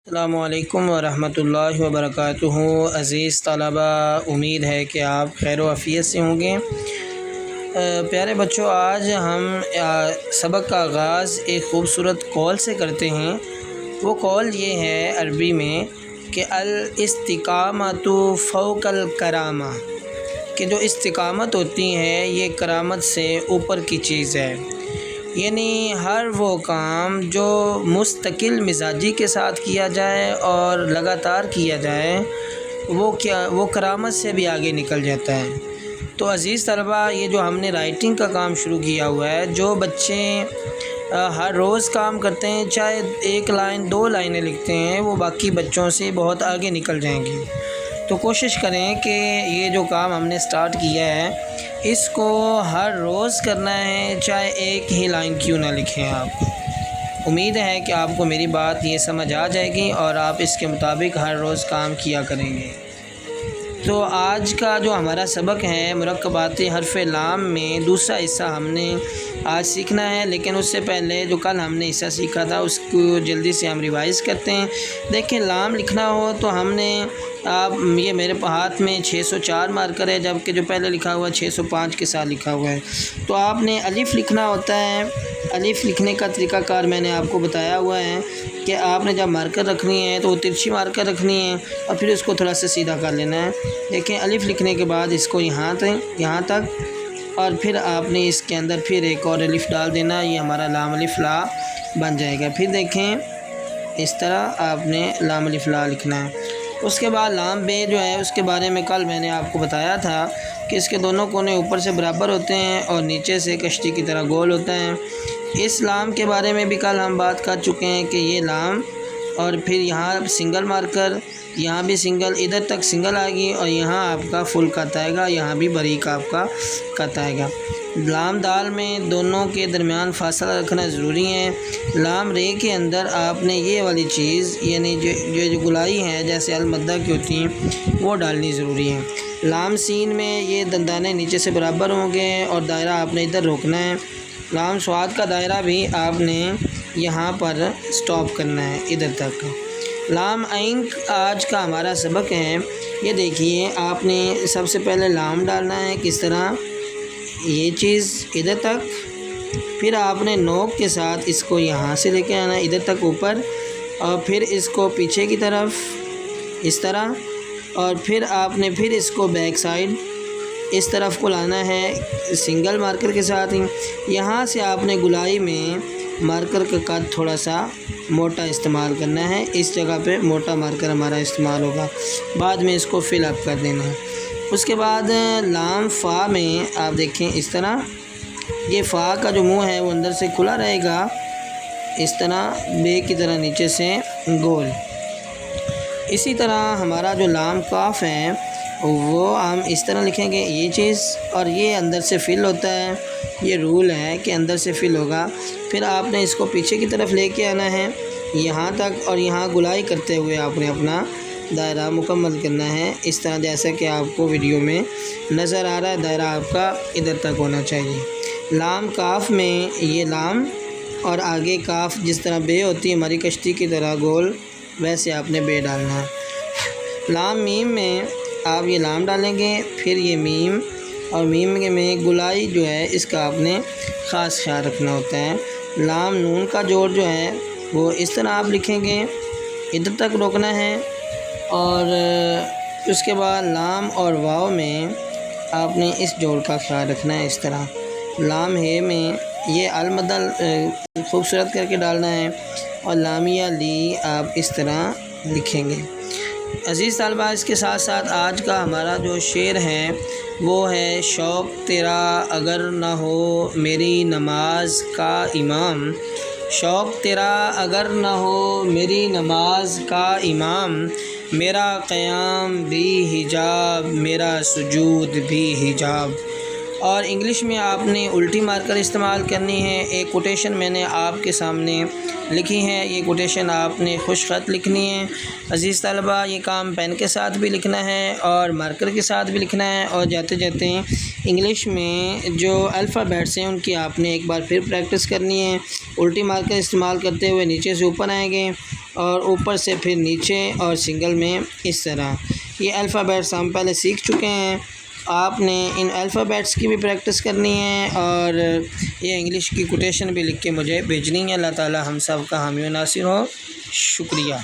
अस्सलामुअलैकुम वरहमतुल्लाहि वबरकातुहू। अज़ीज़ तलबा, उम्मीद है कि आप खैर आफ़ियत से होंगे। प्यारे बच्चों, आज हम सबक का आगाज़ एक ख़ूबसूरत कौल से करते हैं। वो कौल ये है अरबी में कि अल इस्तिकामतु फ़ौक़ल करामा, कि जो इस्तिकामत होती है ये करामत से ऊपर की चीज़ है। यानी हर वो काम जो मुस्तकिल मिजाजी के साथ किया जाए और लगातार किया जाए वो करामत से भी आगे निकल जाता है। तो अज़ीज़ तलबा, ये जो हमने राइटिंग का काम शुरू किया हुआ है, जो बच्चे हर रोज़ काम करते हैं, चाहे एक लाइन दो लाइनें लिखते हैं, वो बाकी बच्चों से बहुत आगे निकल जाएंगे। तो कोशिश करें कि ये जो काम हमने स्टार्ट किया है इसको हर रोज़ करना है, चाहे एक ही लाइन क्यों ना लिखें आप। उम्मीद है कि आपको मेरी बात ये समझ आ जाएगी और आप इसके मुताबिक हर रोज़ काम किया करेंगे। तो आज का जो हमारा सबक है मुरक्कबाती हर्फ़ लाम में दूसरा हिस्सा हमने आज सीखना है, लेकिन उससे पहले जो कल हमने हिस्सा सीखा था उसको जल्दी से हम रिवाइज़ करते हैं। देखिए, लाम लिखना हो तो हमने ये मेरे हाथ में 604 मार्कर है, जबकि जो पहले लिखा हुआ 605 के साथ लिखा हुआ है। तो आपने अलिफ़ लिखना होता है। अलिफ़ लिखने का तरीक़ाकार मैंने आपको बताया हुआ है कि आपने जब मार्कर रखनी है तो तिरछी मार्कर रखनी है और फिर उसको थोड़ा सा सीधा कर लेना है। देखिए, अलिफ़ लिखने के बाद इसको यहाँ तक और फिर आपने इसके अंदर फिर एक और अलिफ़ डाल देना। ये हमारा लाम अलिफ़ ला बन जाएगा। फिर देखें, इस तरह आपने लाम अलिफ़ ला लिखना है। उसके बाद लाम बे जो है उसके बारे में कल मैंने आपको बताया था कि इसके दोनों कोने ऊपर से बराबर होते हैं और नीचे से कश्ती की तरह गोल होता है। इस लाम के बारे में भी कल हम बात कर चुके हैं कि ये लाम, और फिर यहाँ सिंगल मार्कर, यहाँ भी सिंगल, इधर तक सिंगल आएगी और यहाँ आपका फुल कट आएगा, यहाँ भी बारीक आपका कट आएगा। लाम दाल में दोनों के दरमियान फासला रखना ज़रूरी है। लाम रे के अंदर आपने ये वाली चीज़ यानी जो गुलाई है जैसे अलमद्दा की होती हैं वो डालनी ज़रूरी है। लाम सीन में ये दंदाने नीचे से बराबर होंगे और दायरा आपने इधर रोकना है। लाम स्वाद का दायरा भी आपने यहाँ पर स्टॉप करना है, इधर तक। लाम आइन आज का हमारा सबक है। ये देखिए, आपने सबसे पहले लाम डालना है किस तरह, ये चीज़ इधर तक, फिर आपने नोक के साथ इसको यहाँ से लेके आना इधर तक ऊपर, और फिर इसको पीछे की तरफ इस तरह, और फिर आपने फिर इसको बैक साइड इस तरफ को लाना है सिंगल मार्कर के साथ ही। यहाँ से आपने गुलाई में मार्कर का कद थोड़ा सा मोटा इस्तेमाल करना है। इस जगह पे मोटा मार्कर हमारा इस्तेमाल होगा, बाद में इसको फिल अप कर देना है। उसके बाद लाम फ़ा में आप देखें इस तरह, ये फ़ा का जो मुंह है वो अंदर से खुला रहेगा, इस तरह बे की तरह नीचे से गोल। इसी तरह हमारा जो लाम काफ है वो हम इस तरह लिखेंगे, ये चीज़, और ये अंदर से फिल होता है। ये रूल है कि अंदर से फिल होगा। फिर आपने इसको पीछे की तरफ लेके आना है यहाँ तक, और यहाँ गुलाई करते हुए आपने अपना दायरा मुकम्मल करना है इस तरह, जैसा कि आपको वीडियो में नज़र आ रहा है। दायरा आपका इधर तक होना चाहिए। लाम काफ में ये लाम और आगे काफ जिस तरह बे होती है हमारी कश्ती की तरह गोल, वैसे आपने बे डालना है। लाम मीम में आप ये लाम डालेंगे, फिर ये मीम, और मीम में गुलाई जो है इसका आपने ख़ास ख्याल रखना होता है। लाम नून का जोड़ जो है वो इस तरह आप लिखेंगे, इधर तक रोकना है, और उसके बाद लाम और वाव में आपने इस जोड़ का ख्याल रखना है इस तरह। लाम हे में ये अलमदल खूबसूरत करके डालना है, और लामिया ली आप इस तरह लिखेंगे। अज़ीज़ तलबा, इसके साथ साथ आज का हमारा जो शेर है वो है, शौक़ तेरा अगर न हो मेरी नमाज का इमाम, शौक़ तेरा अगर न हो मेरी नमाज का इमाम, मेरा क़याम भी हिजाब मेरा सुजूद भी हिजाब। और इंग्लिश में आपने उल्टी मार्कर इस्तेमाल करनी है। एक कोटेशन मैंने आपके सामने लिखी है, ये कोटेशन आपने खुश ख़त लिखनी है। अज़ीज़ तलबा, ये काम पेन के साथ भी लिखना है और मार्कर के साथ भी लिखना है, और जाते जाते इंग्लिश में जो अल्फ़ाबेट्स हैं उनकी आपने एक बार फिर प्रैक्टिस करनी है। उल्टी मार्कर इस्तेमाल करते हुए नीचे से ऊपर आएंगे, और ऊपर से फिर नीचे और सिंगल में इस तरह। ये अल्फ़ाबेट्स हम पहले सीख चुके हैं। आपने इन अल्फ़ाबेट्स की भी प्रैक्टिस करनी है और ये इंग्लिश की कोटेशन भी लिख के मुझे भेजनी है। अल्लाह ताला हम सब का हामी व नासिर हो। शुक्रिया।